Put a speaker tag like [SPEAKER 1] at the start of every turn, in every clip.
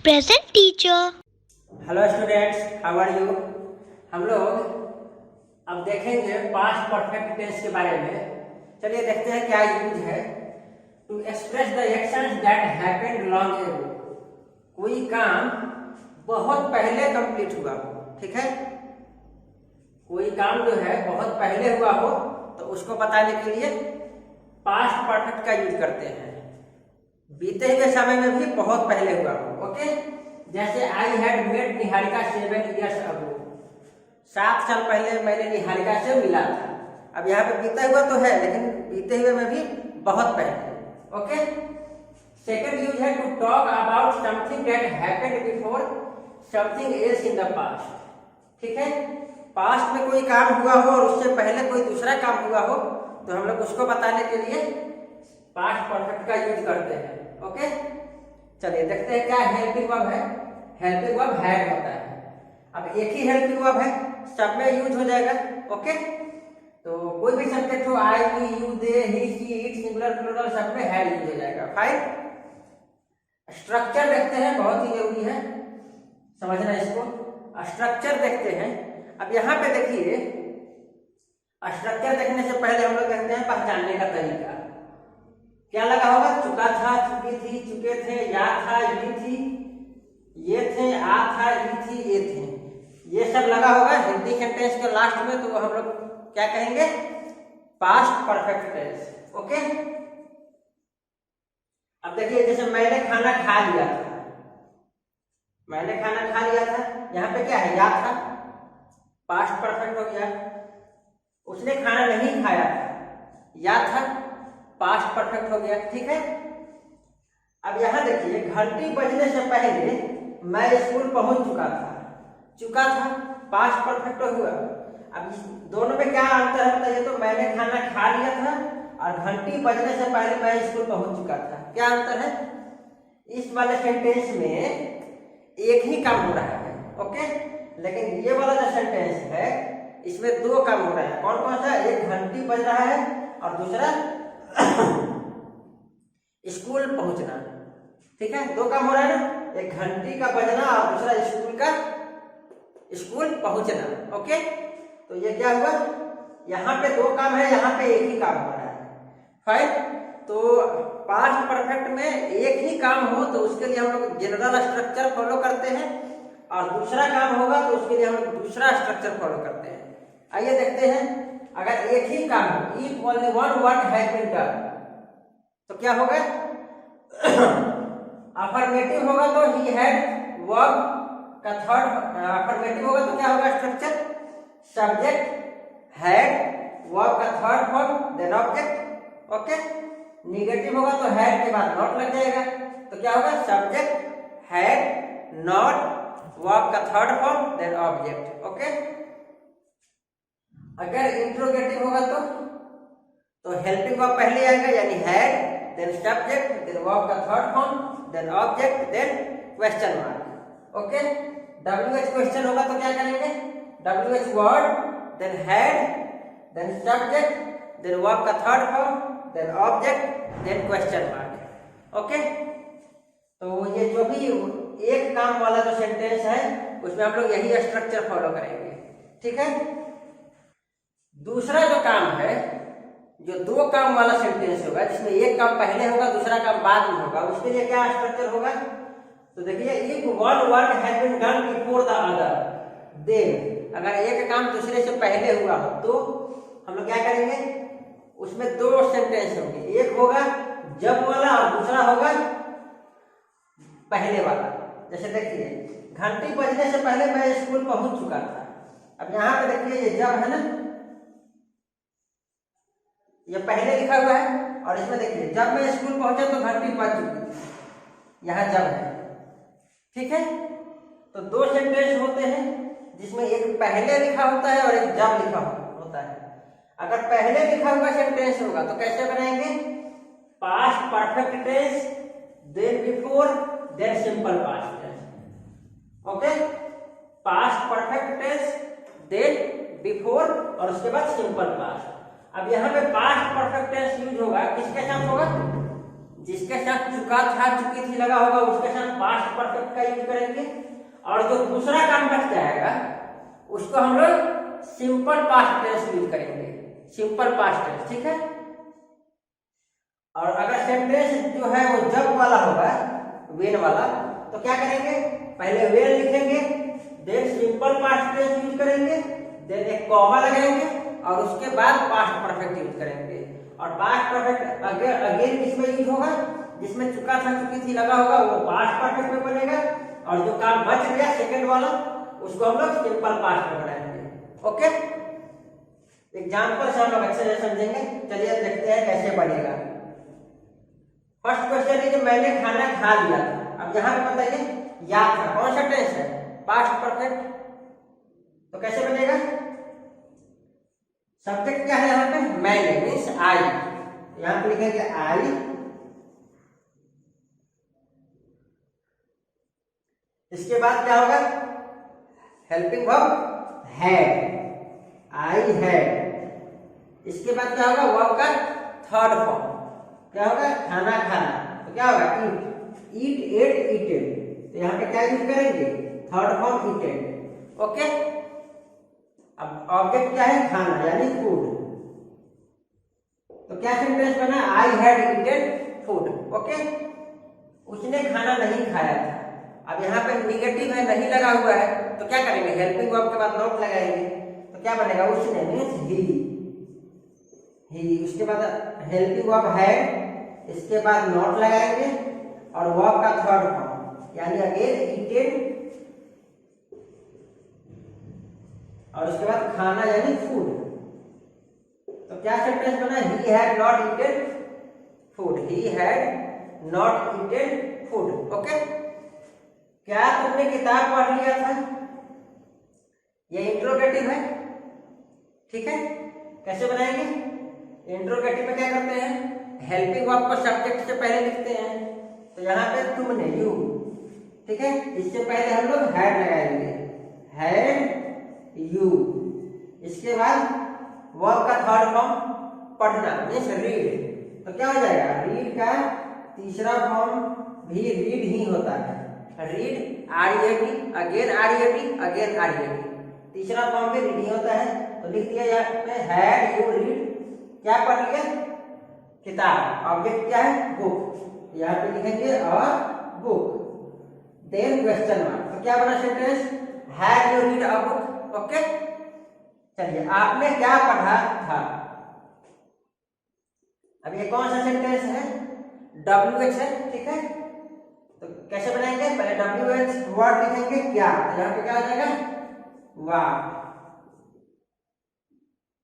[SPEAKER 1] Present teacher.
[SPEAKER 2] Hello students, how are you. हम लोग अब देखेंगे पास्ट परफेक्ट टेंस के बारे में। चलिए देखते हैं क्या यूज है। To express the actions that happened long ago, कोई काम बहुत पहले कंप्लीट हुआ हो, ठीक है। कोई काम जो है बहुत पहले हुआ हो तो उसको बताने के लिए पास्ट परफेक्ट का यूज करते हैं। बीते हुए समय में भी बहुत पहले हुआ हो, ओके। जैसे I had met Niharika 7 years ago, 7 साल पहले मैंने निहारिका से मिला था। अब यहाँ पे बीता हुआ तो है लेकिन बीते हुए में भी बहुत पहले, ओके। सेकंड यूज है to talk about something that happened before something else in the past, ठीक है। पास्ट में कोई काम हुआ हो और उससे पहले कोई दूसरा काम हुआ हो तो हम लोग उसको बताने के लिए पास्ट परफेक्ट का यूज करते हैं, ओके। चलिए देखते हैं क्या हेल्पिंग वर्ब है। हेल्पिंग वर्ब हैड होता है। अब एक ही हेल्पिंग वर्ब है, सब में यूज हो जाएगा, ओके। तो कोई भी सब्जेक्ट हो, I, we, you, they, he, she, it, singular, plural, सब में हैड यूज हो जाएगा। फाइन। स्ट्रक्चर देखते हैं, बहुत ही जरूरी है समझना इसको। स्ट्रक्चर देखते हैं। अब यहाँ पे देखिए, स्ट्रक्चर देखने से पहले हम लोग देखते हैं पहचानने का तरीका। क्या लगा होगा? चुका था, चुकी थी, चुके थे, या था, ये थी, ये थे, आ था, ये थी, ये थे, ये सब लगा होगा हिंदी सेंटेंस के लास्ट में। तो हम लोग क्या कहेंगे? Past perfect tense, okay. अब देखिए, जैसे मैंने खाना खा लिया था, मैंने खाना खा लिया था, यहाँ पे क्या है? या था, पास्ट परफेक्ट हो गया। उसने खाना नहीं खाया था, या था, पास्ट परफेक्ट हो गया, ठीक है। अब यहां देखिए, घंटी बजने से पहले मैं स्कूल पहुंच चुका था, चुका था, पास्ट परफेक्ट हुआ। अब इस दोनों में क्या अंतर है बताइए? तो मैंने खाना खा लिया था और घंटी बजने से पहले मैं स्कूल पहुंच चुका था, क्या अंतर है? इस वाले सेंटेंस में एक ही काम हो रहा है, ओके। लेकिन ये वाला जो सेंटेंस है इसमें दो काम हो रहा है। कौन कौन सा? एक घंटी बज रहा है और दूसरा स्कूल पहुंचना, ठीक है। दो काम हो रहा है ना, एक घंटी का बजना और दूसरा स्कूल पहुंचना, ओके। तो ये क्या हुआ? यहाँ पे दो काम है, यहाँ पे एक ही काम हो रहा है, फाइन। तो पास्ट परफेक्ट में एक ही काम हो तो उसके लिए हम लोग जनरल स्ट्रक्चर फॉलो करते हैं, और दूसरा काम होगा तो उसके लिए हम लोग दूसरा स्ट्रक्चर फॉलो करते हैं। आइए देखते हैं, अगर एक ही काम हो, if only one work has been done, तो क्या होगा? अफर्मेटिव होगा तो ही हैड वर्क का थर्ड, अफर्मेटिव होगा तो क्या होगा स्ट्रक्चर? सब्जेक्ट हैड वर्क का third form then object, okay. Negative होगा तो हैड के बाद नॉट लग जाएगा, तो क्या होगा? सब्जेक्ट हैड नॉट वर्क का third form then object, okay. अगर इंट्रोगेटिव होगा तो हेल्पिंग वर्ब पहले आएगा, यानी had then subject then verb का third form then object then question mark, okay. WH question होगा तो क्या करेंगे? WH word then had then subject then verb का third form then object then question mark, okay. तो ये जो भी एक काम वाला जो सेंटेंस है उसमें हम लोग यही स्ट्रक्चर फॉलो करेंगे, ठीक है। दूसरा जो काम है, जो दो काम वाला सेंटेंस होगा जिसमें एक काम पहले होगा दूसरा काम बाद में होगा, उसके लिए क्या स्ट्रक्चर होगा? तो देखिए, if one work has been done before the other, then अगर एक काम दूसरे से पहले हुआ हो तो हम लोग क्या करेंगे? उसमें दो सेंटेंस होंगे, एक होगा जब वाला और दूसरा होगा पहले वाला। जैसे देखिए, घंटी बजने से पहले मैं स्कूल पहुंच चुका था। अब यहाँ पे देखिए, ये जब है ना, ये पहले लिखा हुआ है, और इसमें देखिए जब मैं स्कूल पहुंचा तो घंटी बज चुकी थी, यहाँ जब है, ठीक है। तो दो सेंटेंस होते हैं जिसमें एक पहले लिखा होता है और एक जब लिखा होता है। अगर पहले लिखा हुआ सेंटेंस होगा तो कैसे बनाएंगे? Past perfect tense then before then simple past tense, okay. Past perfect tense then before और उसके बाद सिंपल पास्ट। अब यहाँ पे पास्ट परफेक्ट टेंस यूज होगा, किसके साथ होगा? जिसके साथ चुका था चुकी थी लगा होगा उसके साथ पास्ट परफेक्ट का यूज करेंगे, और जो दूसरा काम बच जाएगा उसको हम लोग सिंपल पास्ट टेंस यूज करेंगे, सिंपल पास्ट टेंस, ठीक है। और अगर सेंटेंस जो है वो जब वाला होगा, वेन वाला, तो क्या करेंगे, पहले वेन लिखेंगे, then simple past tense use करेंगे, देन एक कॉमा लगाएंगे और उसके बाद पास्ट परफेक्ट यूज करेंगे। और पास्ट परफेक्ट अगेन किसमें यूज होगा, जिसमें चुका था चुकी थी लगा होगा वो पास्ट परफेक्ट में बनेगा, और जो काम बच गया सेकंड वाला उसको हम लोग सिंपल पास्ट में बनाएंगे। ओके, एग्जांपल से हम लोग अच्छे से समझेंगे। चलिए देखते हैं कैसे बनेगा। फर्स्ट क्वेश्चन है कि मैंने खाना खा लिया था। अब यहाँ पे बताइए याद था, कौन सा टेंस है, पास्ट परफेक्ट, तो कैसे बनेगा, सब्जेक्ट क्या है यहाँ पे, मैंने, मीन्स आई, यहाँ पे लिखेंगे आई, इसके बाद क्या होगा, helping verb had, I had, इसके बाद क्या होगा, वर्ब का थर्ड फॉर्म क्या होगा, खाना खाना, तो क्या होगा, ईट, ईट एट ईटेड, तो यहाँ पे क्या यूज करेंगे, थर्ड फॉर्म ईटेड। ओके, अब ऑब्जेक्ट क्या है, खाना यानी फूड, तो क्या सेंटेंस बना, आई हैड ईटेड फूड। ओके, उसने खाना नहीं खाया था। अब यहाँ पे निगेटिव है, नहीं लगा हुआ है, तो क्या करेंगे, हेल्पिंग वर्ब के बाद नॉट लगाएंगे, तो क्या बनेगा, उसने मीन्स ही, उसके बाद हेल्पिंग वर्ब है, इसके बाद नॉट लगाएंगे और वर्ब का थर्ड फॉर्म यानी अगेन ईटेड, और उसके बाद खाना यानी फूड, तो क्या सेंटेंस बना, he had not ईटेड food, he had not ईटेड food. Okay, क्या तुमने किताब पढ़ लिया था, ये इंट्रोगेटिव है, ठीक है। कैसे बनाएंगे, इंट्रोगेटिव में क्या करते हैं, हेल्पिंग वर्ब को सब्जेक्ट से पहले लिखते हैं, तो यहाँ पे तुमने, यू, ठीक है, इससे पहले हम लोग हैड लगाएंगे, हैड यू, इसके बाद वर्ब का थर्ड फॉर्म पढ़ना मीन्स रीड, तो क्या हो जाएगा, रीड का तीसरा फॉर्म भी रीड ही होता है, read, RED, again RED, again RED, तीसरा फॉर्म भी रीड ही होता है। तो लिख दिया यहाँ पे हैड यू रीड, क्या पढ़ लिया, किताब, ऑब्जेक्ट क्या है, बुक, यहाँ पे लिखेंगे और बुक, देन क्वेश्चन मार्क, तो क्या बना sentence, had you read a book. Okay, चलिए आपने क्या पढ़ा था। अब ये कौन सा सेंटेंस है, WH है, ठीक है, तो कैसे बनाएंगे, पहले WH वर्ड लिखेंगे क्या, तो यहाँ पे क्या हो जाएगा, वाह,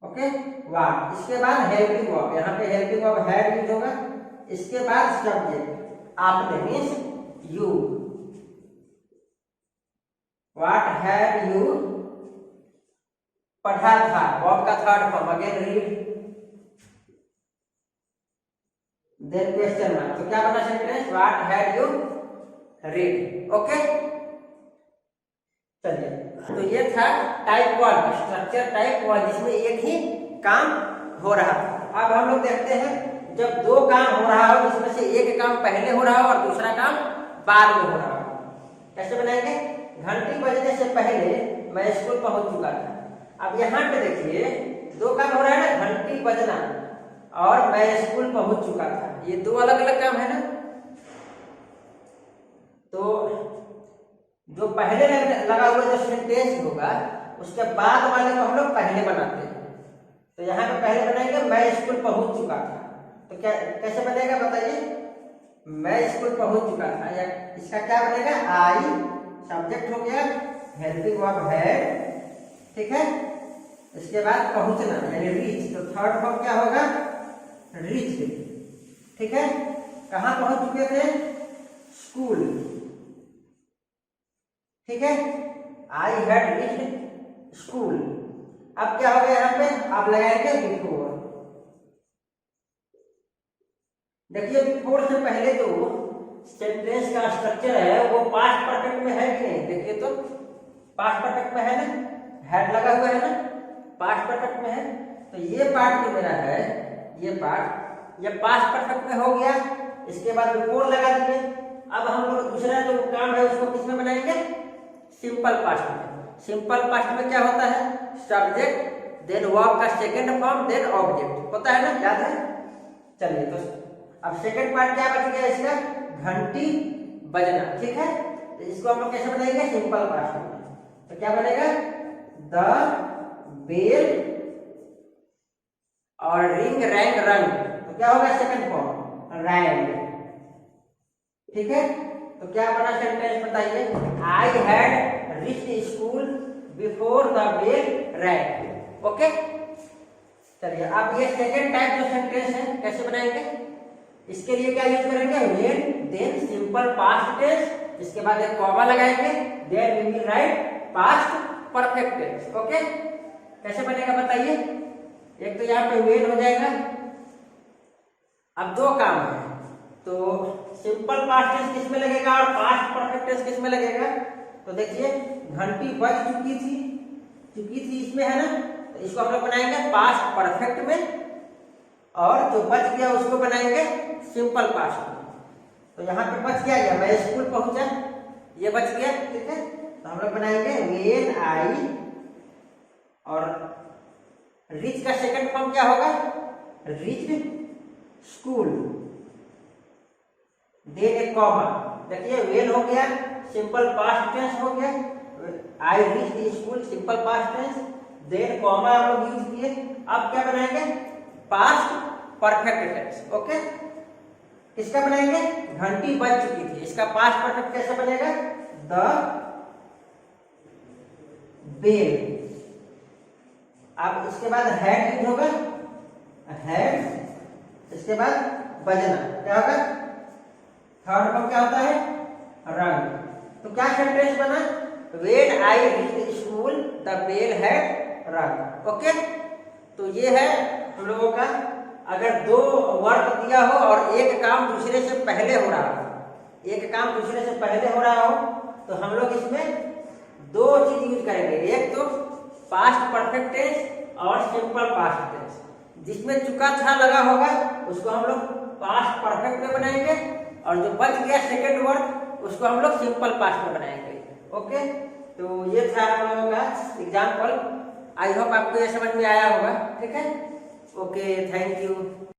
[SPEAKER 2] ओके, वाह, इसके बाद हेल्पिंग वर्ब, यहाँ पे हेल्पिंग वर्ब हैड यूज होगा, इसके बाद सब्जेक्ट आपने means you, what had you पढ़ा था, वर्ब का third form again read, then question mark, तो क्या बना sentence, what had you read. Okay, चलिए, तो ये था टाइप 1, स्ट्रक्चर टाइप 1, जिसमें एक ही काम हो रहा था। अब हम लोग देखते हैं जब दो काम हो रहा हो, जिसमें से एक काम पहले हो रहा हो और दूसरा काम बाद में हो रहा हो, कैसे बनाएंगे, घंटी बजने से पहले मैं स्कूल पहुंच चुका था। अब यहाँ पे देखिए दो काम हो रहा है ना, घंटी बजना और मैं स्कूल पहुंच चुका था, ये दो अलग अलग काम है ना। तो जो पहले लगा हुआ जो सेंटेंस होगा उसके बाद वाले को हम लोग पहले बनाते हैं, तो यहाँ पे पहले बनाएंगे मैं स्कूल पहुंच चुका था, तो क्या कैसे बनेगा बताइए, मैं स्कूल पहुंच चुका था, या इसका क्या बनेगा, आई सब्जेक्ट हो गया, हेल्पिंग वर्ब है, ठीक है, इसके बाद पहुंचना यानी रीच, तो थर्ड फॉर्म क्या होगा, रीच, ठीक है, कहाँ पहुंच चुके थे, स्कूल, ठीक है, आई हैड रीच्ड स्कूल। अब क्या हो गया यहाँ पे, आप लगाएंगे बिफोर, देखिए बिफोर से पहले जो सेंटेंस का स्ट्रक्चर है वो पास्ट परफेक्ट में है कि नहीं, देखिए तो पास्ट परफेक्ट में है ना, हैड लगा हुआ है ना, पास्ट परफेक्ट में है, तो ये पार्ट जो मेरा है, ये पार्ट ये पास्ट परफेक्ट में हो गया, इसके बाद बिफोर लगा दिए। अब हम लोग दूसरा जो काम है उसको किस में बनाएंगे, सिंपल पास्ट में। सिंपल पास्ट में क्या होता है, सब्जेक्ट देन वर्ब का सेकंड फॉर्म देन ऑब्जेक्ट होता है ना, याद है। चलिए तो अब सेकंड पार्ट क्या बच गया इसका, घंटी बजना, ठीक है। तो इसको हम लोग कैसे बनाएंगे, सिंपल पास्ट में। तो क्या बनेगा, द बेल और रिंग रैंग रंग, तो क्या होगा सेकंड फॉर्म रैंग, ठीक है। तो क्या बना सेंटेंस बताइए, I had reached school before the bell rang. Okay, चलिए अब ये सेकंड टाइप जो सेंटेंस है कैसे बनाएंगे, इसके लिए क्या यूज करेंगे, when then simple past tense, इसके बाद एक कॉमा लगाएंगे, then we will write past perfect tense. Okay, कैसे बनेगा बताइए, एक तो यहाँ पे व्हेन हो जाएगा। अब दो काम है, तो सिंपल पास्ट टेंस किस में लगेगा और पास्ट परफेक्ट टेंस किस में लगेगा। तो देखिए घंटी बज चुकी थी इसमें है ना, तो इसको हम लोग बनाएंगे पास्ट परफेक्ट में, और जो बच गया उसको बनाएंगे सिंपल पास्ट में। तो यहाँ पे बच गया, मैं स्कूल पहुंचा, ये बच गया, ठीक है। तो हम लोग बनाएंगे व्हेन आई, और रीच का सेकंड फॉर्म क्या होगा, रीच्ड स्कूल, देन एक कॉमा। देखिए व्हेन हो गया, सिंपल पास्ट टेंस हो गया, I reached school simple past tense, then comma हम लोग यूज किए। अब क्या बनाएंगे, पास्ट परफेक्ट टेंस। ओके, किसका बनाएंगे, घंटी बज चुकी थी, इसका पास्ट परफेक्ट कैसे बनेगा, द बेल। अब इसके बाद हैड यूज होगा, हैड, इसके बाद बजना, क्या होगा, थर्ड फॉर्म क्या होता है, रंग। तो क्या सेंटेंस बना, when I reached school the bell had rung. Okay, तो ये है हम लोगों का, अगर दो वर्ड दिया हो और एक काम दूसरे से पहले हो रहा हो, एक काम दूसरे से पहले हो रहा हो, तो हम लोग इसमें दो चीज यूज करेंगे, एक तो पास्ट परफेक्ट टेंस और सिंपल पास्ट टेंस। जिसमें चुका था लगा होगा उसको हम लोग पास्ट परफेक्ट में बनाएंगे, और जो बच गया सेकंड वर्ड उसको हम लोग सिंपल पास्ट में बनाएंगे। ओके, तो ये था हम लोगों का एग्जाम्पल। आई होप आपको ये समझ में आया होगा, ठीक है। Okay, thank you.